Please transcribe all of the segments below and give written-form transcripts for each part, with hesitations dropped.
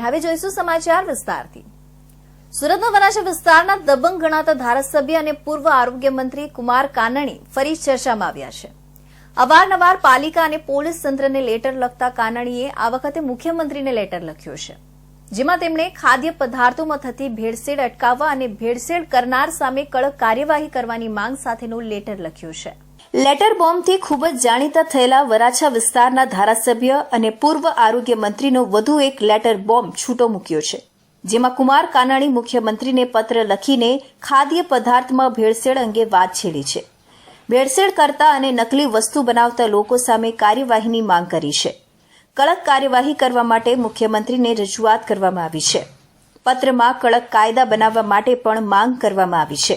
હવે જોઈશું સમાચાર વિસ્તારથી। સુરતના વરાછા વિસ્તારના દબંગ ગણાતા ધારાસભ્ય અને પૂર્વ આરોગ્ય મંત્રી કુમાર કાનાણી ફરી ચર્ચામાં આવ્યા છે। અવારનવાર પાલિકા અને પોલીસ તંત્રને લેટર લખતા કાનાણીએ આ વખતે મુખ્યમંત્રીને લેટર લખ્યો છે, જેમાં તેમણે ખાદ્ય પદાર્થોમાં થતી ભેળસેળ અટકાવવા અને ભેળસેળ કરનાર સામે કડક કાર્યવાહી કરવાની માંગ સાથેનો લેટર લખ્યો છે। લેટર બોમ્બથી ખૂબ જ જાણીતા થયેલા વરાછા વિસ્તારના ધારાસભ્ય અને પૂર્વ આરોગ્ય મંત્રીનો વધુ એક લેટર બોમ્બ છૂટો મૂક્યો છે, જેમાં કુમાર કાનાણી મુખ્યમંત્રીને પત્ર લખીને ખાદ્ય પદાર્થમાં ભેળસેળ અંગે વાત છેડી છે। ભેળસેળ કરતા અને નકલી વસ્તુ બનાવતા લોકો સામે કાર્યવાહીની માંગ કરી છે। કડક કાર્યવાહી કરવા માટે મુખ્યમંત્રીને રજૂઆત કરવામાં આવી છે। પત્રમાં કડક કાયદા બનાવવા માટે પણ માંગ કરવામાં આવી છે।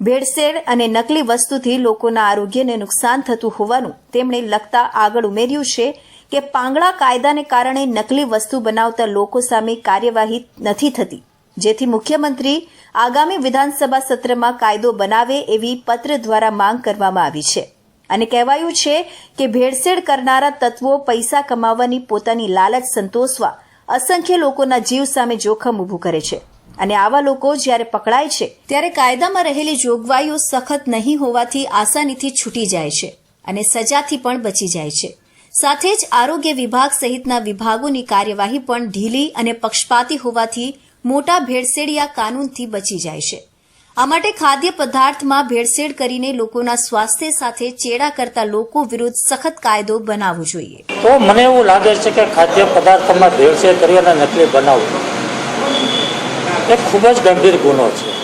ભેળસેળ અને નકલી વસ્તુથી લોકોના આરોગ્યને નુકસાન થતું હોવાનું તેમણે લખતા આગળ ઉમેર્યું છે કે પાંગડા કાયદાને કારણે નકલી વસ્તુ બનાવતા લોકો સામે કાર્યવાહી નથી થતી, જેથી મુખ્યમંત્રી આગામી વિધાનસભા સત્રમાં કાયદો બનાવે એવી પત્ર દ્વારા માંગ કરવામાં આવી છે। અને કહેવાયું છે કે ભેળસેળ કરનારા તત્વો પૈસા કમાવાની પોતાની લાલચ સંતોષવા અસંખ્ય લોકોના જીવ સામે જોખમ ઊભું કરે છે, અને આવા લોકો જ્યારે પકડાય છે ત્યારે કાયદામાં રહેલી જોગવાઈઓ સખત નહીં હોવાથી આસાનીથી છૂટી જાય છે અને સજાથી પણ બચી જાય છે। સાથે જ આરોગ્ય વિભાગ સહિતના વિભાગોની કાર્યવાહી પણ ઢીલી અને પક્ષપાતી હોવાથી મોટા ભેળસેળિયા કાનૂનથી બચી જાય છે। આ માટે ખાદ્ય પદાર્થમાં ભેળસેળ કરીને લોકોના સ્વાસ્થ્ય સાથે ચેડા કરતા લોકો વિરુદ્ધ સખત કાયદો બનાવવો જોઈએ। તો મને એવું લાગે છે કે ખાદ્ય પદાર્થોમાં ભેળસેળ કરી અને નકલી બનાવવું એ ખૂબ જ ગંભીર ગુનો છે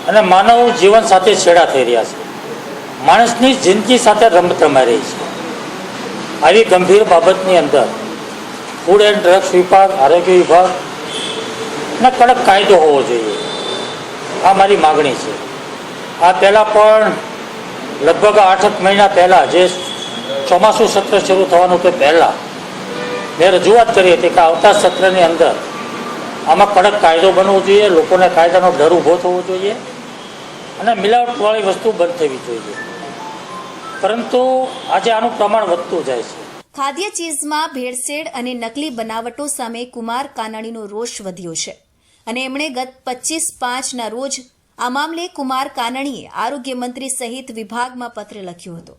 અને માનવ જીવન સાથે છેડા થઈ રહ્યા છે। માણસની જિંદગી સાથે રમત રમાઈ રહી છે। આવી ગંભીર બાબતની અંદર ફૂડ એન્ડ ડ્રગ્સ વિભાગ, આરોગ્ય વિભાગને કડક કાયદો હોવો જોઈએ, આ મારી માગણી છે। આ પહેલાં પણ લગભગ 8 મહિના પહેલાં જે ચોમાસું સત્ર શરૂ થવાનું તે પહેલાં મેં રજૂઆત કરી હતી કે આવતા સત્રની અંદર આમાં કડક કાયદો બનવો જોઈએ, લોકોને કાયદાનો ડર ઊભો થવો જોઈએ અને મિલાવટવાળી વસ્તુ બંધ થવી જોઈએ, પરંતુ આજે આનું પ્રમાણ વધતું જાય છે। ખાદ્ય ચીઝમાં ભેળસેળ અને નકલી બનાવટો સામે કુમાર કાનાણીનો રોષ વધ્યો છે અને એમણે ગત 25/5ના રોજ આ મામલે કુમાર કાનાણીએ આરોગ્ય મંત્રી સહિત વિભાગમાં પત્ર લખ્યો હતો,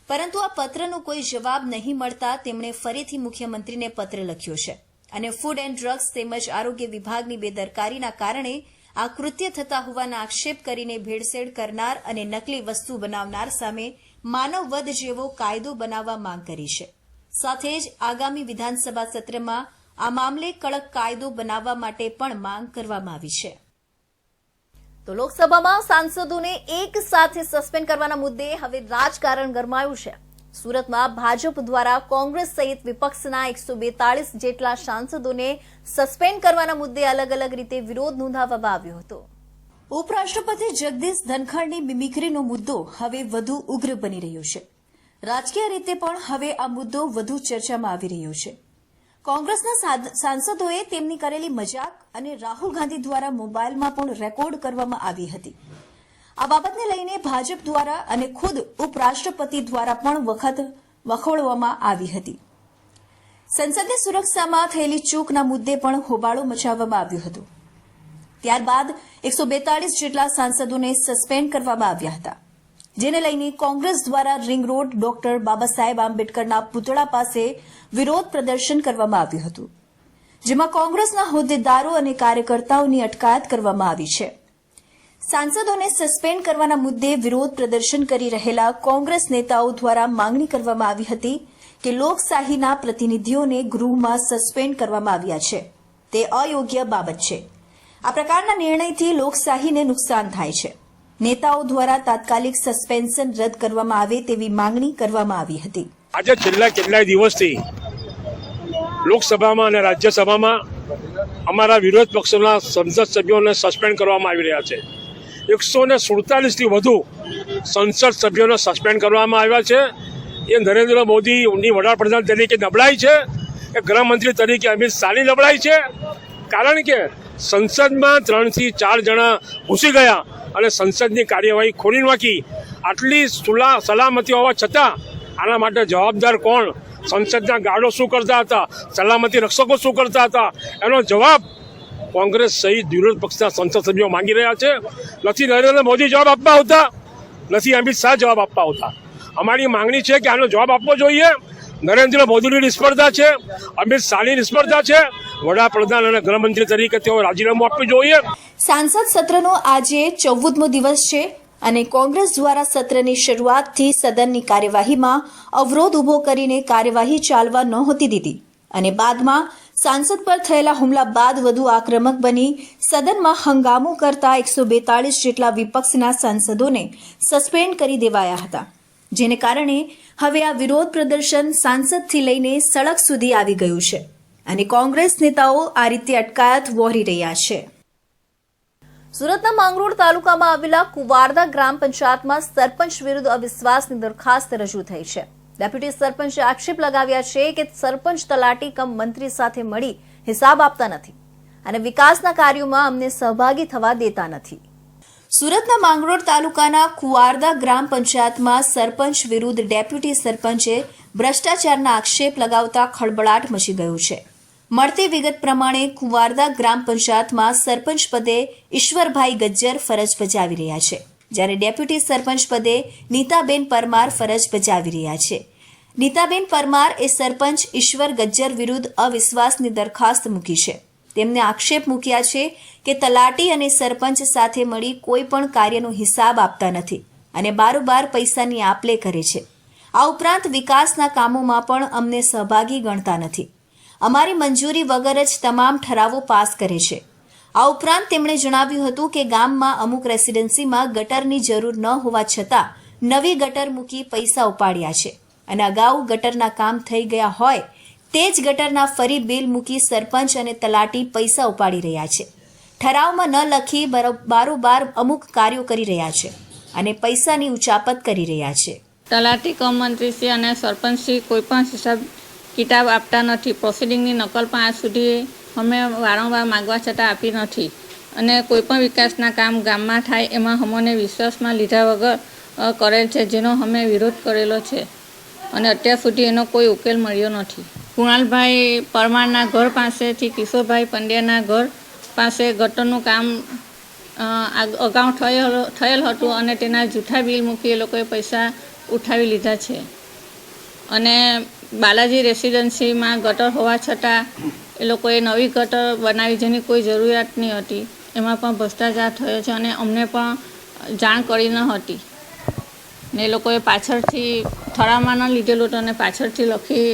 પરંતુ આ પત્રનો કોઈ જવાબ નહીં મળતા તેમણે ફરીથી મુખ્યમંત્રીને પત્ર લખ્યો છે અને ફૂડ એન્ડ ડ્રગ્સ તેમજ આરોગ્ય વિભાગની બેદરકારીના કારણે આ કૃત્ય થતા હોવાના આક્ષેપ કરીને ભેળસેળ કરનાર અને નકલી વસ્તુ બનાવનાર સામે માનવવધ જેવો કાયદો બનાવવા માંગ કરી છે। સાથે જ આગામી વિધાનસભા સત્રમાં આ મામલે કડક કાયદો બનાવવા માટે પણ માંગ કરવામાં આવી છે। તો લોકસભામાં સાંસદોને એક સાથે સસ્પેન્ડ કરવાના મુદ્દે હવે રાજકારણ ગરમાયું છે। સુરતમાં ભાજપ દ્વારા કોંગ્રેસ સહિત વિપક્ષના 142 જેટલા સાંસદોને સસ્પેન્ડ કરવાના મુદ્દે અલગ અલગ રીતે વિરોધ નોંધાવવામાં આવ્યો હતો। ઉપરાષ્ટ્રપતિ જગદીશ ધનખડની મિમિક્રીનો મુદ્દો હવે વધુ ઉગ્ર બની રહ્યો છે। રાજકીય રીતે પણ હવે આ મુદ્દો વધુ ચર્ચામાં આવી રહ્યો છે। કોંગ્રેસના સાંસદોએ તેમની કરેલી મજાક અને રાહુલ ગાંધી દ્વારા મોબાઈલમાં પણ રેકોર્ડ કરવામાં આવી હતી। આ બાબતને લઈને ભાજપ દ્વારા અને ખુદ ઉપરાષ્ટ્રપતિ દ્વારા પણ વખોડવામાં આવી હતી। સંસદની સુરક્ષામાં થયેલી ચૂકના મુદ્દે પણ હોબાળો મચાવવામાં આવ્યો હતો। ત્યારબાદ 142 જેટલા સાંસદોને સસ્પેન્ડ કરવામાં આવ્યા હતા, જેને લઈને કોંગ્રેસ દ્વારા ring road doctor Baba Saheb આંબેડકરના પુતળા પાસે વિરોધ પ્રદર્શન કરવામાં આવ્યું હતું, જેમાં કોંગ્રેસના હોદ્દેદારો અને કાર્યકર્તાઓની અટકાયત કરવામાં આવી છે। સાંસદોને સસ્પેન્ડ કરવાના મુદ્દે વિરોધ પ્રદર્શન કરી રહેલા કોંગ્રેસ નેતાઓ દ્વારા માંગણી કરવામાં આવી હતી કે લોકશાહીના પ્રતિનિધિઓને ગૃહમાં સસ્પેન્ડ કરવામાં આવ્યા છે, તે અયોગ્ય બાબત છે। આ પ્રકારના નિર્ણયથી લોકશાહીને નુકસાન થાય છે। નેતાઓ દ્વારા તાત્કાલિક સસ્પેન્શન રદ કરવામાં આવે તેવી માંગણી કરવામાં આવી હતી। આજે છેલ્લા કેટલાય દિવસથી લોકસભામાં અને રાજ્યસભામાં અમારા વિરોધ પક્ષોના સંસદ સભ્યોને સસ્પેન્ડ કરવામાં આવી રહ્યા છે। 147થી વધુ સંસદ સભ્યોને સસ્પેન્ડ કરવામાં આવ્યા છે। એ નરેન્દ્ર મોદીની વડાપ્રધાન તરીકે નબળાઈ છે, એ ગૃહમંત્રી તરીકે અમિત શાહની નબળાઈ છે, કારણ કે સંસદમાં 3 થી 4 જણા ઘૂસી ગયા અને સંસદની કાર્યવાહી ખોલી નાખી। આટલી સલામતી હોવા છતાં આના માટે જવાબદાર કોણ? સંસદના ગાર્ડો શું કરતા હતા, સલામતી રક્ષકો શું કરતા હતા, એનો જવાબ કોંગ્રેસ સહિત વિરોધ પક્ષના સંસદ સભ્યો માંગી રહ્યા છે. નથી નરેન્દ્ર મોદી જવાબ આપવા આવતા, નથી અમિત શાહ જવાબ આપવા આવતા. અમારી માંગણી છે કે આનો જવાબ આપવો જોઈએ. નરેન્દ્ર મોદીની નિષ્ફળતા છે, અમિત શાહની નિષ્ફળતા છે. વડાપ્રધાન અને ગૃહમંત્રી તરીકે તેઓ રાજીનામું આપવું જોઈએ. સાંસદ સત્રનો આજે 14મો દિવસ છે અને કોંગ્રેસ દ્વારા સત્રની શરૂઆતથી સદનની કાર્યવાહીમાં અવરોધ ઊભો કરીને કાર્યવાહી ચાલવા નહોતી દીધી અને બાદમાં સાંસદ પર થયેલા હુમલા બાદ વધુ આક્રમક બની સદનમાં હંગામો કરતા 142 જેટલા વિપક્ષના સાંસદોને સસ્પેન્ડ કરી દેવાયા હતા, જેને કારણે હવે આ વિરોધ પ્રદર્શન સાંસદથી લઈને સડક સુધી આવી ગયું છે અને કોંગ્રેસ નેતાઓ આ રીતે અટકાયત વહોરી રહ્યા છે. સુરતના માંગરોળ તાલુકામાં આવેલા કુવારદા ગ્રામ પંચાયતમાં સરપંચ વિરુદ્ધ અવિશ્વાસની દરખાસ્ત રજૂ થઈ છે. ડેપ્યુટી સરપંચે આક્ષેપ લગાવ્યા છે કે સરપંચ તલાટી કમ મંત્રી સાથે મળી હિસાબ આપતા નથી અને વિકાસના કાર્યોમાં અમને સહભાગી થવા દેતા નથી. સુરતના માંગરોળ તાલુકાના કુવારદા ગ્રામ પંચાયતમાં સરપંચ વિરુદ્ધ ડેપ્યુટી સરપંચે ભ્રષ્ટાચારના આક્ષેપ લગાવતા ખળબળાટ મચી ગયો છે. મળતી વિગત પ્રમાણે કુવારદા ગ્રામ પંચાયતમાં સરપંચ પદે ઈશ્વરભાઈ ગજ્જર ફરજ બજાવી રહ્યા છે, જ્યારે ડેપ્યુટી સરપંચ પદે નીતાબેન પરમાર ફરજ બજાવી રહ્યા છે. નીતાબેન પરમાર એ સરપંચ ઈશ્વર ગજ્જર વિરુદ્ધ અવિશ્વાસની દરખાસ્ત મૂકી છે. તેમને આક્ષેપ મૂક્યા છે કે તલાટી અને સરપંચ સાથે મળી કોઈ પણ કાર્યનો હિસાબ આપતા નથી અને બારોબાર પૈસાની આપ-લે કરે છે. આ ઉપરાંત વિકાસના કામોમાં પણ અમને સહભાગી ગણતા નથી. અમારી મંજૂરી વગર જ તમામ ઠરાવો પાસ કરે છે. આ ઉપરાંત તેમણે જણાવ્યું હતું કે ગામમાં અમુક રેસિડેન્સીમાં ગટરની જરૂર ન હોવા છતાં નવી ગટર મૂકી પૈસા ઉપાડ્યા છે અને અગાઉ ગટરના કામ થઈ ગયા હોય તે જ ગટરના ફરી બિલ મૂકી સરપંચ અને તલાટી પૈસા ઉપાડી રહ્યા છે. ઠરાવમાં ન લખી બારોબાર અમુક કાર્યો કરી રહ્યા છે અને પૈસાની ઉચાપત કરી રહ્યા છે. તલાટી કમ મંત્રીશ્રી અને સરપંચશ્રી કોઈ પણ હિસાબ કિતાબ આપતા નથી. પ્રોસિડિંગની નકલ પણ આજ સુધી અમે વારંવાર માગવા છતાં આપી નથી અને કોઈપણ વિકાસના કામ ગામમાં થાય એમાં અમને વિશ્વાસમાં લીધા વગર કરેલ છે, જેનો અમે વિરોધ કરેલો છે અને અત્યાર સુધી એનો કોઈ ઉકેલ મળ્યો નથી. કુણાલભાઈ પરમારના ઘર પાસેથી કિશોરભાઈ પંડ્યાના ઘર પાસે ગટરનું કામ અગાઉ થયેલ હતું અને તેના જૂઠા બિલ મૂકી એ લોકોએ પૈસા ઉઠાવી લીધા છે અને બાલાજી રેસિડેન્સીમાં ગટર હોવા છતાં એ લોકોએ નવી ગટર બનાવી જેની કોઈ જરૂરિયાત નહીં હતી. એમાં પણ ભ્રષ્ટાચાર થયો છે અને અમને પણ જાણ કરી ન હતી ને એ લોકોએ પાછળથી ઠરાવમાં ન લીધેલું હતું અને પાછળથી લખી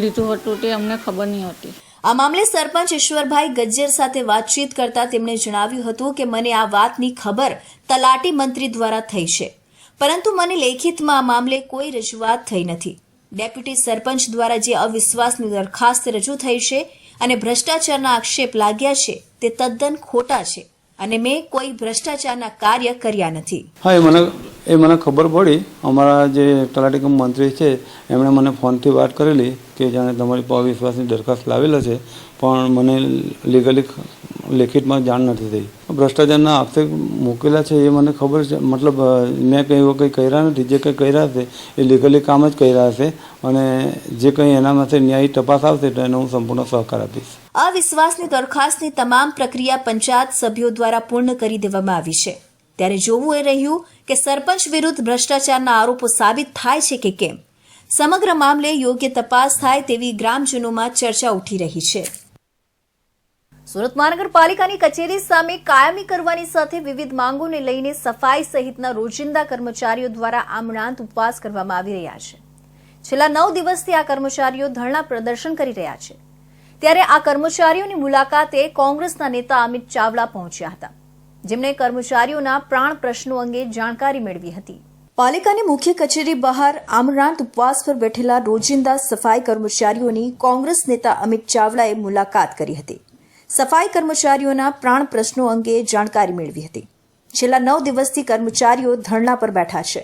લીધું હતું તે અમને ખબર નહીં હતી. આ મામલે સરપંચ ઈશ્વરભાઈ ગજ્જર સાથે વાતચીત કરતા તેમણે જણાવ્યું હતું કે મને આ વાતની ખબર તલાટી મંત્રી દ્વારા થઈ છે, પરંતુ મને લેખિતમાં આ મામલે કોઈ રજૂઆત થઈ નથી. ડેપ્યુટી સરપંચ દ્વારા જે અવિશ્વાસની દરખાસ્ત રજૂ થઈ છે અને ભ્રષ્ટાચારના આક્ષેપ લાગ્યા છે તે તદ્દન ખોટા છે અને મેં કોઈ ભ્રષ્ટાચારના કાર્ય કર્યા નથી. હા, એ મને ખબર પડી. અમારા જે તલાટી કમ મંત્રી છે એમણે મને ફોનથી વાત કરેલી કે જાણે તમારી પર અવિશ્વાસની દરખાસ્ત લાવેલા છે, પણ મને લીગલી લેખિતમાં જાણ નથી થઈ. ભ્રષ્ટાચારના આક્ષેપ મૂકેલા છે એ મને ખબર છે, મતલબ મેં કંઈ કર્યા નથી. જે કંઈ કર્યા હશે એ લીગલી કામ જ કર્યા હશે અને જે કંઈ એનામાંથી ન્યાયી તપાસ આવશે તો એનો હું સંપૂર્ણ સહકાર આપીશ. અવિશ્વાસની દરખાસ્તની તમામ પ્રક્રિયા પંચાયત સભ્યો દ્વારા પૂર્ણ કરી દેવામાં આવી છે. ત્યારે જોવું એ રહ્યું કે સરપંચ વિરુદ્ધ ભ્રષ્ટાચારના આરોપો સાબિત થાય છે કે કેમ. સમગ્ર મામલે યોગ્ય તપાસ થાય તેવી ગ્રામજનોમાં ચર્ચા ઉઠી રહી છે. સુરત મહાનગરપાલિકાની કચેરી સામે કાયમી કરવાની સાથે વિવિધ માંગોને લઈને સફાઈ સહિતના રોજિંદા કર્મચારીઓ દ્વારા આમરણાંત ઉપવાસ કરવામાં આવી રહ્યા છે. છેલ્લા 9 દિવસથી આ કર્મચારીઓ ધરણા પ્રદર્શન કરી રહ્યા છે. ત્યારે આ કર્મચારીઓની મુલાકાતે કોંગ્રેસના નેતા અમિત ચાવડા પહોંચ્યા હતા, જેમણે કર્મચારીઓના પ્રાણ પ્રશ્નો અંગે જાણકારી મેળવી હતી. પાલિકાની મુખ્ય કચેરી બહાર આમરણાંત ઉપવાસ પર બેઠેલા રોજિંદા સફાઈ કર્મચારીઓની કોંગ્રેસ નેતા અમિત ચાવડાએ મુલાકાત કરી હતી. સફાઈ કર્મચારીઓના પ્રાણ પ્રશ્નો અંગે જાણકારી મેળવી હતી. છેલ્લા 9 દિવસથી કર્મચારીઓ ધરણા પર બેઠા છે.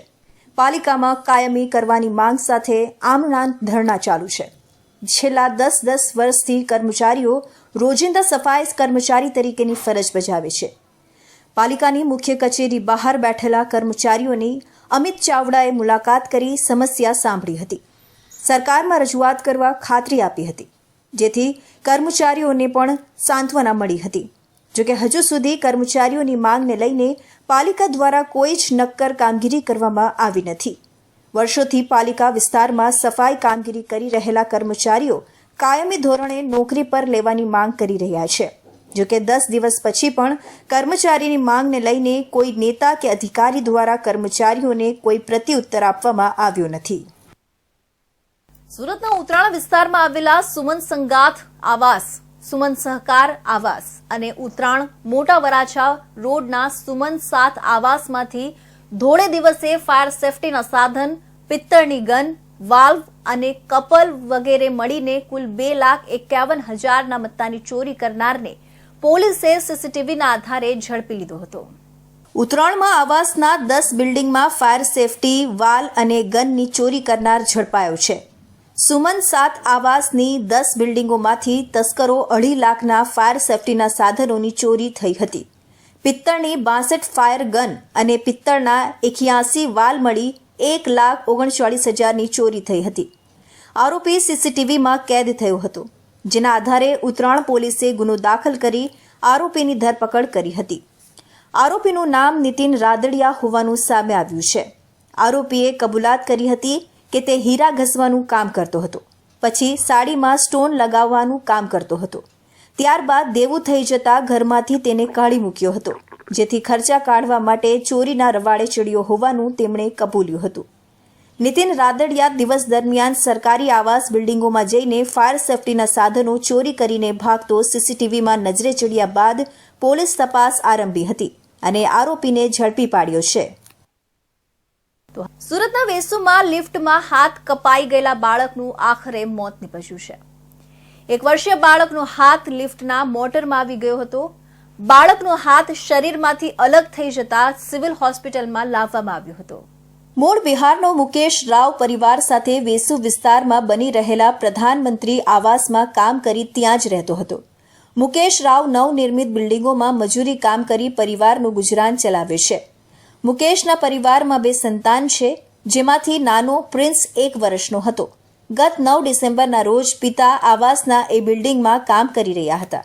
પાલિકામાં કાયમી કરવાની માંગ સાથે આમરણાંત ધરણા ચાલુ છે. છેલ્લા 10 વર્ષથી કર્મચારીઓ રોજિંદા સફાઈ કર્મચારી તરીકેની ફરજ બજાવે છે. પાલિકાની મુખ્ય કચેરી બહાર બેઠેલા કર્મચારીઓની અમિત ચાવડાએ મુલાકાત કરી સમસ્યા સાંભળી હતી. સરકારમાં રજૂઆત કરવા ખાતરી આપી હતી, જેથી કર્મચારીઓને પણ સાંત્વના મળી હતી. જોકે હજુ સુધી કર્મચારીઓની માંગને લઈને પાલિકા દ્વારા કોઈ જ નક્કર કામગીરી કરવામાં આવી નથી. વર્ષોથી પાલિકા વિસ્તારમાં સફાઈ કામગીરી કરી રહેલા કર્મચારીઓ કાયમી ધોરણે નોકરી પર લેવાની માંગ કરી રહ્યા છે. જોકે 10 દિવસ પછી પણ કર્મચારીની માંગને લઈને કોઈ નેતા કે અધિકારી દ્વારા કર્મચારીઓને કોઈ પ્રત્યુત્તર આપવામાં આવ્યો નથી. સુરતના ઉત્તરાણ વિસ્તારમાં આવેલા સુમન સંગાથ આવાસ, સુમન સહકાર આવાસ અને ઉત્તરાણ મોટા વરાછા રોડના સુમન 7 આવાસમાંથી ધોળે દિવસે ફાયર સેફટીના સાધન, પિત્તળની ગન, વાલ્વ અને કપલ વગેરે મળીને કુલ 2,51,000ના મત્તાની ચોરી કરનારને પોલીસે સીસીટીવીના આધારે ઝડપી લીધો હતો. ઉત્તરાણમાં આવાસના 10 બિલ્ડિંગમાં ફાયર સેફટી, વાલ અને ગનની ચોરી કરનાર ઝડપાયો છે. સુમન 7 આવાસની 10 બિલ્ડિંગોમાંથી તસ્કરો 2.5 લાખના ફાયર સેફટીના સાધનોની ચોરી થઈ હતી. પિત્તળની 62 ફાયર ગન અને પિત્તળના 81 વાલ મળી 1,39,000ની ચોરી થઈ હતી. આરોપી સીસીટીવીમાં કેદ થયો હતો, જેના આધારે ઉત્તરાણ પોલીસે ગુનો દાખલ કરી આરોપીની ધરપકડ કરી હતી. આરોપીનું નામ નીતિન રાદડિયા હોવાનું સામે આવ્યું છે. આરોપીએ કબૂલાત કરી હતી કે તે હીરા ઘસવાનું કામ કરતો હતો, પછી સાડીમાં સ્ટોન લગાવવાનું કામ કરતો હતો. ત્યારબાદ દેવું થઈ જતા ઘરમાંથી તેને કાઢી મૂક્યો હતો, જેથી ખર્ચા કાઢવા માટે ચોરીના રવાડે ચડ્યો હોવાનું તેમણે કબૂલ્યું હતું. નીતિન રાદડિયા દિવસ દરમિયાન સરકારી આવાસ બિલ્ડિંગોમાં જઈને ફાયર સેફટીના સાધનો ચોરી કરીને ભાગતો સીસીટીવીમાં નજરે ચડ્યા બાદ પોલીસ તપાસ આરંભી હતી અને આરોપીને ઝડપી પાડ્યો છે. સુરતના વેસુમાં લિફ્ટમાં હાથ કપાઈ ગયેલા બાળકનું આખરે મોત નીપજ્યું છે. 1 વર્ષીય બાળકનો હાથ લિફ્ટના મોટરમાં આવી ગયો હતો. બાળકનો હાથ શરીરમાંથી અલગ થઈ જતા સિવિલ હોસ્પિટલમાં લાવવામાં આવ્યો હતો. મૂળ બિહારનો મુકેશ રાવ પરિવાર સાથે વેસુ વિસ્તારમાં બની રહેલા પ્રધાનમંત્રી આવાસમાં કામ કરી ત્યાં જ રહેતો હતો. મુકેશ રાવ નવનિર્મિત બિલ્ડિંગોમાં મજૂરી કામ કરી પરિવારનું ગુજરાન ચલાવે છે. મુકેશના પરિવારમાં 2 સંતાન છે, જેમાંથી નાનો પ્રિન્સ 1 વર્ષનો હતો. ગત 9 ડિસેમ્બરના રોજ પિતા આવાસના એ બિલ્ડિંગમાં કામ કરી રહ્યા હતા,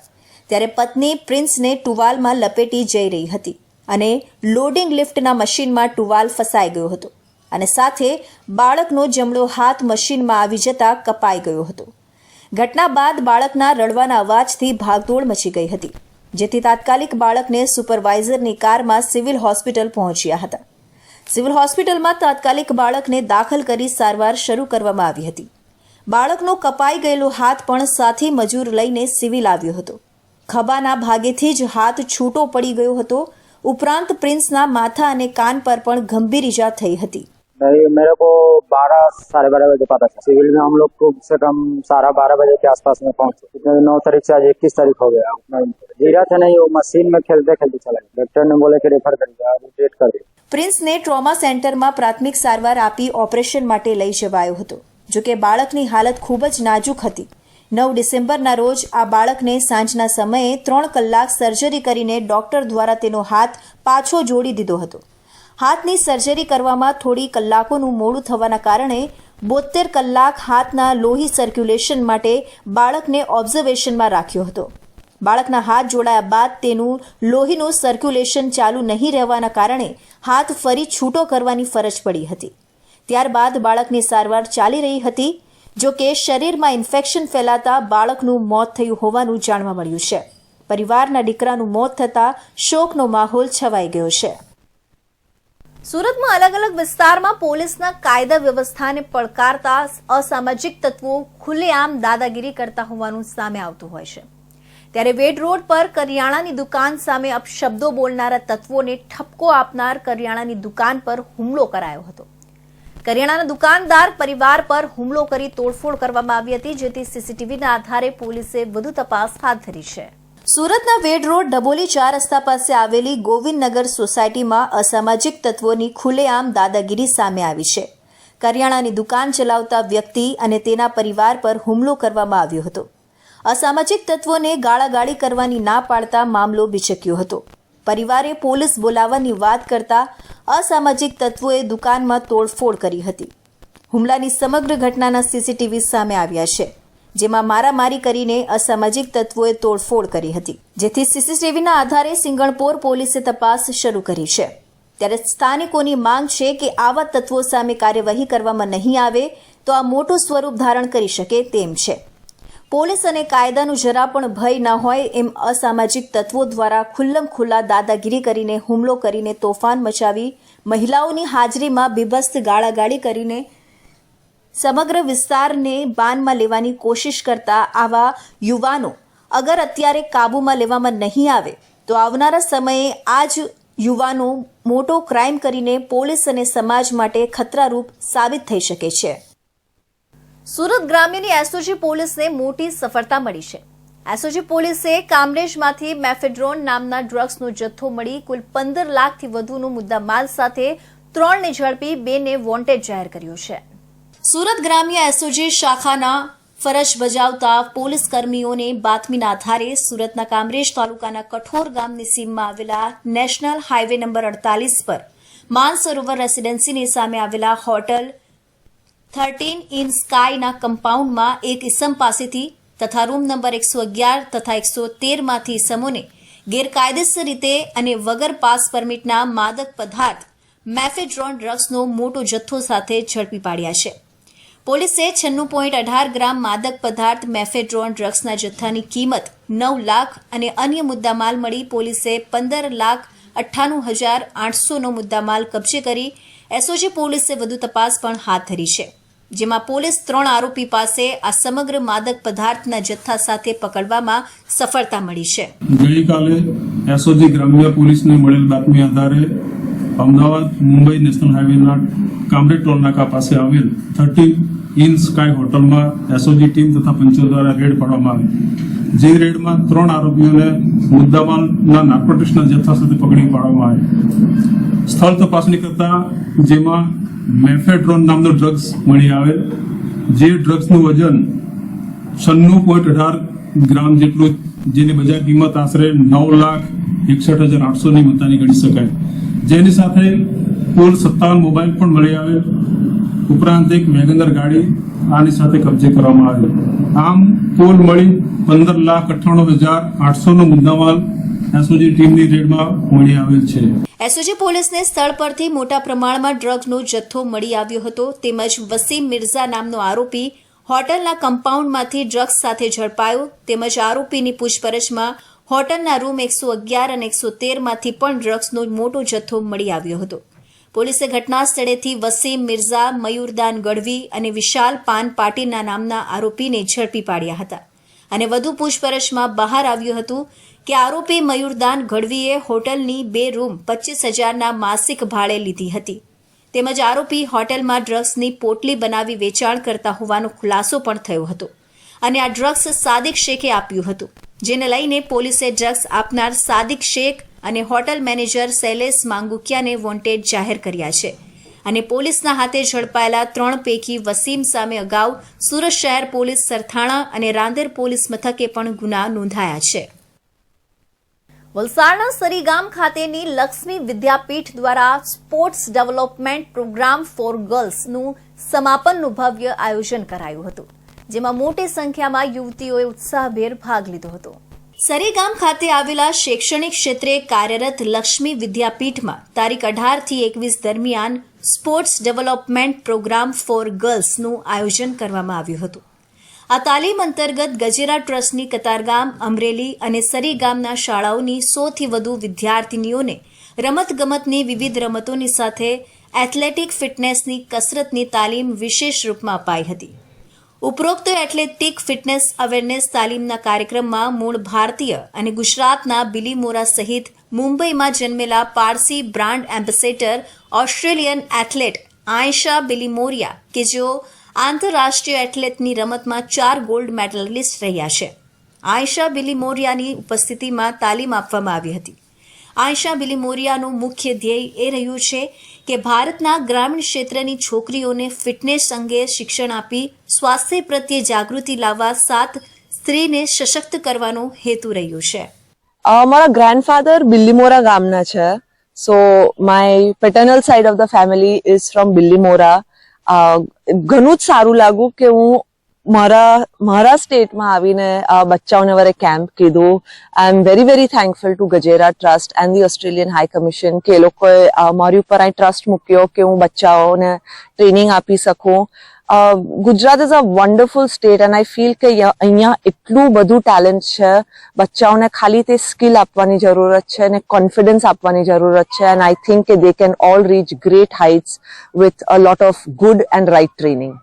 ત્યારે પત્ની પ્રિન્સને ટુવાલમાં લપેટી જઈ રહી હતી અને લોડિંગ લિફ્ટના મશીનમાં ટુવાલ ફસાઈ ગયો હતો અને સાથે બાળકનો જમણો હાથ મશીનમાં આવી જતા કપાઈ ગયો હતો. ઘટના બાદ બાળકના રડવાના અવાજથી ભાગદોડ મચી ગઈ હતી, જેથી તાત્કાલિક બાળકને સુપરવાઇઝરની કારમાં સિવિલ હોસ્પિટલ પહોંચ્યા હતા. સિવિલ હોસ્પિટલમાં તાત્કાલિક બાળકને દાખલ કરી સારવાર શરૂ કરવામાં આવી હતી. બાળકનો કપાઈ ગયેલો હાથ પણ સાથી મજૂર લઈને સિવિલ આવ્યો હતો. ખભાના ભાગેથી જ હાથ છૂટો પડી ગયો હતો. ઉપરાંત પ્રિન્સના માથા અને કાન પર પણ ગંભીર ઈજા થઈ હતી. मेरे को 12-12:30 बजे पता था. सिविल में हम लोग को कम से कम 12:30 बजे के आसपास में पहुंचे. 9 तारीख से आज 21 तारीख हो गया. धीरा से नहीं, वो मशीन में खेलते खेलते चला गया. डॉक्टर ने बोले कि रेफर कर दिया, डेट कर दिया. પ્રિન્સને ટ્રોમા સેન્ટરમાં પ્રાથમિક સારવાર આપી ઓપરેશન માટે લઈ જવાયો હતો. જોકે બાળકની હાલત ખૂબ જ નાજુક હતી. 9 ડિસેમ્બરના રોજ આ બાળકને સાંજના સમયે 3 કલાક સર્જરી કરીને ડોક્ટર દ્વારા તેનો હાથ પાછો જોડી દીધો હતો. હાથની સર્જરી કરવામાં થોડી કલાકોનું મોડું થવાના કારણે 72 કલાક હાથના લોહી સર્ક્યુલેશન માટે બાળકને ઓબ્ઝર્વેશનમાં રાખ્યો હતો. બાળકના હાથ જોડાયા બાદ તેનું લોહીનું સર્ક્યુલેશન ચાલુ નહીં રહેવાના કારણે હાથ ફરી છૂટો કરવાની ફરજ પડી હતી. ત્યારબાદ બાળકની સારવાર ચાલી રહી હતી. જો કે શરીરમાં ઇન્ફેક્શન ફેલાતા બાળકનું મોત થયું હોવાનું જાણવા મળ્યું છે. પરિવારના દીકરાનું મોત થતાં શોકનો માહોલ છવાઈ ગયો છે. સુરતમાં અલગ અલગ વિસ્તારમાં પોલીસના કાયદા વ્યવસ્થાને પડકારતા અસામાજિક તત્વો ખુલ્લેઆમ દાદાગીરી કરતા હોવાનું સામે આવતું હોય છે. ત્યારે વેડ રોડ પર કરિયાણાની દુકાન સામે અપશબ્દો બોલનારા તત્વોને ઠપકો આપનાર કરિયાણાની દુકાન પર હુમલો કરાયો હતો. કરિયાણાના દુકાનદાર પરિવાર પર હુમલો કરી તોડફોડ કરવામાં આવી હતી, જેથી સીસીટીવીના આધારે પોલીસે વધુ તપાસ હાથ ધરી છે. સુરતના વેડ રોડ ડબોલી 4 રસ્તા પાસે આવેલી ગોવિંદનગર સોસાયટીમાં અસામાજિક તત્વોની ખુલ્લેઆમ દાદાગીરી સામે આવી છે. કરિયાણાની દુકાન ચલાવતા વ્યક્તિ અને તેના પરિવાર પર હુમલો કરવામાં આવ્યો હતો. અસામાજિક તત્વોને ગાળાગાળી કરવાની ના પાડતા મામલો બિચક્યો હતો. પરિવારે પોલીસ બોલાવવાની વાત કરતા અસામાજિક તત્વોએ દુકાનમાં તોડફોડ કરી હતી. હુમલાની સમગ્ર ઘટનાના સીસીટીવી સામે આવ્યા છે, જેમાં મારામારી કરીને અસામાજિક તત્વોએ તોડફોડ કરી હતી, જેથી સીસીટીવીના આધારે સિંગણપોર પોલીસે તપાસ શરૂ કરી છે। ત્યારે સ્થાનિકોની માંગ છે કે આવા તત્વો સામે કાર્યવાહી કરવામાં નહીં આવે તો આ મોટું સ્વરૂપ ધારણ કરી શકે તેમ છે। પોલીસ અને કાયદાનું જરા પણ ભય ન હોય એમ અસામાજિક તત્વો દ્વારા ખુલ્લમખુલ્લા દાદાગીરી કરીને હુમલો કરીને તોફાન મચાવી મહિલાઓની હાજરીમાં બીભત્સ ગાળાગાળી કરીને સમગ્ર વિસ્તારને બાનમાં લેવાની કોશિશ કરતા આવા યુવાનો અગર અત્યારે કાબૂમાં લેવામાં નહીં આવે તો આવનારા સમયે આ જ યુવાનો મોટો ક્રાઇમ કરીને પોલીસ અને સમાજ માટે ખતરારૂપ સાબિત થઈ શકે છે। સુરત ગ્રામ્યની એસઓજી પોલીસને મોટી સફળતા મળી છે। એસઓજી પોલીસે કામરેજમાંથી મેફેડ્રોન નામના ડ્રગ્સનો જથ્થો મળી કુલ 15 લાખથી વધુનો મુદ્દામાલ સાથે 3ને ઝડપી 2ને વોન્ટેડ જાહેર કર્યો છે। સુરત ગ્રામ્ય એસઓજી શાખાના ફરજ બજાવતા પોલીસ કર્મીઓને બાતમીના આધારે સુરતના કામરેજ તાલુકાના કઠોર ગામની સીમમાં આવેલા નેશનલ હાઈવે નંબર 48 પર માનસરોવર રેસીડેન્સીની સામે આવેલા હોટલ 13 ઇન સ્કાયના કમ્પાઉન્ડમાં એક ઇસમ પાસેથી તથા રૂમ નંબર 111 તથા 113 માંથી ઇસમોને ગેરકાયદેસર રીતે અને વગર પાસ પરમિટના માદક પદાર્થ મેફેડ્રોન ડ્રગ્સનો મોટો જથ્થો સાથે ઝડપી પાડ્યા છે। પોલીસે 96.18 ગ્રામ માદક પદાર્થ મેફેડ્રોન ડ્રગ્સના જથ્થાની કિંમત 9 લાખ અને અન્ય મુદ્દામાલ મળી પોલીસે 15,98,800નો મુદ્દામાલ કબજે કરી એસઓજી પોલીસે વધુ તપાસ પણ હાથ ધરી છે, જેમાં પોલીસ 3 આરોપી પાસે આ સમગ્ર માદક પદાર્થના જથ્થા સાથે પકડવામાં સફળતા મળી છે। ગઈકાલે એસઓજી ગ્રામ્ય પોલીસને મળેલ બાતમી આધારે અમદાવાદ મુંબઈ નેશનલ હાઈવેના કામરેજ ટોલ નાકા પાસે આવેલ 13 ઇન સ્કાય હોટલમાં એસઓજી ટીમ તથા પંચો દ્વારા રેડ પાડવામાં આવી, જે રેડમાં 3 આરોપીઓને મુદ્દામાલના નાર્કોટિક્સના જથ્થા સાથે પકડી પાડવામાં આવ્યા। સ્થળ તપાસણી કરતા જેમાં મેફેડ્રોન નામનો ડ્રગ્સ મળી આવેલ, જે ડ્રગ્સનું વજન 96.18 ગ્રામ જેટલું, જેની બજાર કિંમત આશરે 9,61,800ની મતાની ગણી શકાય, જેની સાથે કુલ 57 મોબાઈલ પણ મળી આવેલ, ઉપરાંત એક વેગનર ગાડી આની સાથે કબજે કરવામાં આવેલ। આમ કુલ મળી 15,98,800નો મુદ્દામાલ એસઓજી ટીમની રેડમાં મળી આવેલ છે। એસઓજી પોલીસને સ્થળ પરથી મોટા પ્રમાણમાં ડ્રગ્સનો જથ્થો મળી આવ્યો હતો, તેમજ વસીમ મિર્ઝા નામનો આરોપી હોટલના કમ્પાઉન્ડમાંથી ડ્રગ્સ સાથે ઝડપાયો, તેમજ આરોપીની પૂછપરછમાં હોટલના રૂમ 111 અને 113 માંથી પણ ડ્રગ્સનો મોટો જથ્થો મળી આવ્યો હતો। પોલીસે ઘટના સ્થળેથી વસીમ મિર્ઝા, મયુરદાન ગઢવી અને વિશાલ પાન પાટીલના નામના આરોપીને ઝડપી પાડ્યા હતા અને વધુ પૂછપરછમાં બહાર આવ્યું હતું કે આરોપી મયુરદાન ગઢવીએ હોટલની 2 રૂમ 25,000ના માસિક ભાડે લીધી હતી, તેમજ આરોપી હોટલમાં ડ્રગ્સની પોટલી બનાવી વેચાણ કરતા હોવાનો ખુલાસો પણ થયો હતો અને આ ડ્રગ્સ સાદિક શેખે આપ્યું હતું, જેને લઈને પોલીસે ડ્રગ્સ આપનાર સાદિક શેખ અને હોટલ મેનેજર શૈલેષ માંગુકિયાને વોન્ટેડ જાહેર કર્યા છે અને પોલીસના હાથે ઝડપાયેલા 3 પૈકી વસીમ સામે અગાઉ સુરત શહેર પોલીસ સરથાણા અને રાંદેર પોલીસ મથકે પણ ગુના નોંધાયા છે। વલસાડના સરીગામ ખાતેની લક્ષ્મી વિદ્યાપીઠ દ્વારા સ્પોર્ટ્સ ડેવલપમેન્ટ પ્રોગ્રામ ફોર ગર્લ્સનું સમાપનનું ભવ્ય આયોજન કરાયું હતું, જેમાં મોટી સંખ્યામાં યુવતીઓએ ઉત્સાહભેર ભાગ લીધો હતો। સરીગામ ખાતે આવેલા શૈક્ષણિક ક્ષેત્રે કાર્યરત લક્ષ્મી વિદ્યાપીઠમાં તારીખ 18 થી 21 દરમિયાન સ્પોર્ટ્સ ડેવલપમેન્ટ પ્રોગ્રામ ફોર ગર્લ્સનું આયોજન કરવામાં આવ્યું હતું। આ તાલીમ અંતર્ગત ગજેરા ટ્રસ્ટની કતારગામ, અમરેલી અને સરીગામના શાળાઓની 100થી વધુ વિદ્યાર્થીનીઓને રમતગમતની વિવિધ રમતોની સાથે એથ્લેટિક ફિટનેસની કસરતની તાલીમ વિશેષ રૂપમાં અપાઈ હતી। ઉપરોક્ત એથ્લેટિક ફિટનેસ અવેરનેસ તાલીમના કાર્યક્રમમાં મૂળ ભારતીય અને ગુજરાતના બિલીમોરા સહિત મુંબઈમાં જન્મેલા Parsi brand ambassador Australian athlete Aisha Billimoria કે જેઓ આંતરરાષ્ટ્રીય એથ્લેટની રમતમાં 4 ગોલ્ડ મેડલિસ્ટ રહ્યા છે, આયશા બિલીમોરિયાની ઉપસ્થિતિમાં તાલીમ આપવામાં આવી હતી। આયશા બિલીમોરિયાનું મુખ્ય ધ્યેય એ રહ્યું છે કે ભારતના ગ્રામીણ ક્ષેત્રની છોકરીઓને ફિટનેસ અંગે શિક્ષણ આપી સ્વાસ્થ્ય પ્રત્યે જાગૃતિ લાવવા સાથ સ્ત્રીને સશક્ત કરવાનો હેતુ રહ્યો છે। મારા ગ્રેન્ડફાધર બિલ્લીમોરા ગામના છે, so my paternal side of the family is from Bilimora ઘણું જ સારું લાગ્યું કે હું મારા સ્ટેટમાં આવીને બચ્ચાઓને વરે કેમ્પ કીધું. I am very very thankful to Gajera trust and the Australian high commission કે એ લોકોએ મારી ઉપર આ ટ્રસ્ટ મૂક્યો કે હું બચ્ચાઓને ટ્રેનિંગ આપી શકું. Gujarat is a wonderful state and I feel કે અહીંયા એટલું બધું ટેલેન્ટ છે. બચ્ચાઓને ખાલી તે સ્કિલ આપવાની જરૂરત છે અને કોન્ફિડન્સ આપવાની જરૂરત છે. એન્ડ આઈ થિંક કે they can all reach great heights with a lot of good and right training.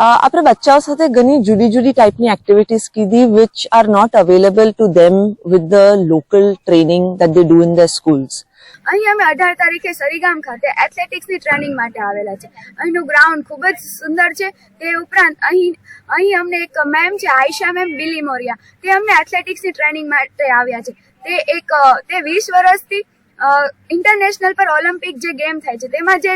આપણે બચ્ચાઓ સાથે ઘણી જુદી જુદી ટાઈપની એક્ટિવિટીઝ કીધી which are not available to them with the local training that they do in their schools. અહીં અમે 18 તારીખે સરીગામ ખાતે એથ્લેટિક્સની ટ્રેનિંગ માટે આવેલા છે. અહીંનું ગ્રાઉન્ડ ખૂબ જ સુંદર છે. તે ઉપરાંત અહીં અમને એક મેમ છે, આયશા મેમ બિલીમોરિયા, તે અમને એથ્લેટિક્સની ટ્રેનિંગ માટે આવ્યા છે. તે 20 વર્ષથી ઇન્ટરનેશનલ પર ઓલિમ્પિક જે ગેમ થાય છે તેમાં જે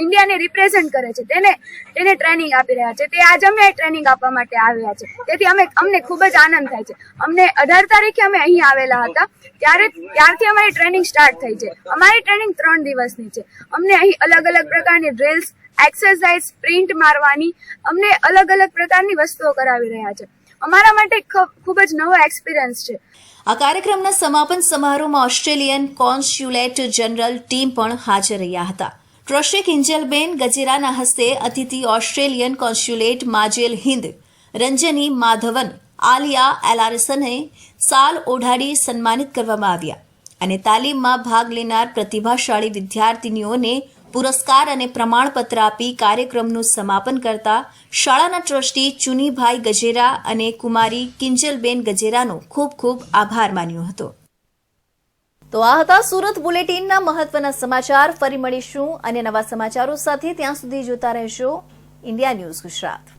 ઇન્ડિયાને રિપ્રેઝેન્ટ કરે છે તેને ટ્રેનિંગ આપી રહ્યા છે. તે આજ અમને ટ્રેનિંગ આપવા માટે આવ્યા છે. તેથી અમને ખૂબ જ આનંદ થાય છે. અમને 18 તારીખે અમે અહીં આવેલા હતા ત્યારથી અમારી ટ્રેનિંગ સ્ટાર્ટ થઈ છે. અમારી ટ્રેનિંગ 3 દિવસની છે. અમને અહીં અલગ અલગ પ્રકારની ડ્રિલ્સ, એક્સરસાઇઝ, સ્પ્રિન્ટ મારવાની, અમને અલગ અલગ પ્રકારની વસ્તુઓ કરાવી રહ્યા છે. અમારા માટે ખૂબ જ નવો એક્સપિરિયન્સ છે. આ કાર્યક્રમના સમાપન સમારોહમાં ઓસ્ટ્રેલિયન કોન્સ્યુલેટ જનરલ ટીમ પણ હાજર રહ્યા હતા. ટ્રસ્ટી કિંજલબેન ગજેરાના હસ્તે અતિથિ ઓસ્ટ્રેલિયન કોન્સ્યુલેટ માજેલ હિન્દ રંજની માધવન આલિયા એલારિસને સાલ ઓઢાડી સન્માનિત કરવામાં આવ્યા અને તાલીમમાં ભાગ લેનાર પ્રતિભાશાળી વિદ્યાર્થીનીઓને પુરસ્કાર અને પ્રમાણપત્ર આપી કાર્યક્રમનું સમાપન કરતા શાળાના ટ્રસ્ટી ચુનીભાઈ ગજેરા અને કુમારી કિંજલબેન ગજેરાનો ખૂબ ખૂબ આભાર માન્યો હતો. તો આ હતા સુરત બુલેટિનના મહત્વના સમાચાર. ફરી મળીશું અને નવા સમાચારો સાથે. ત્યાં સુધી જોતા રહેશો ઇન્ડિયા ન્યૂઝ ગુજરાત.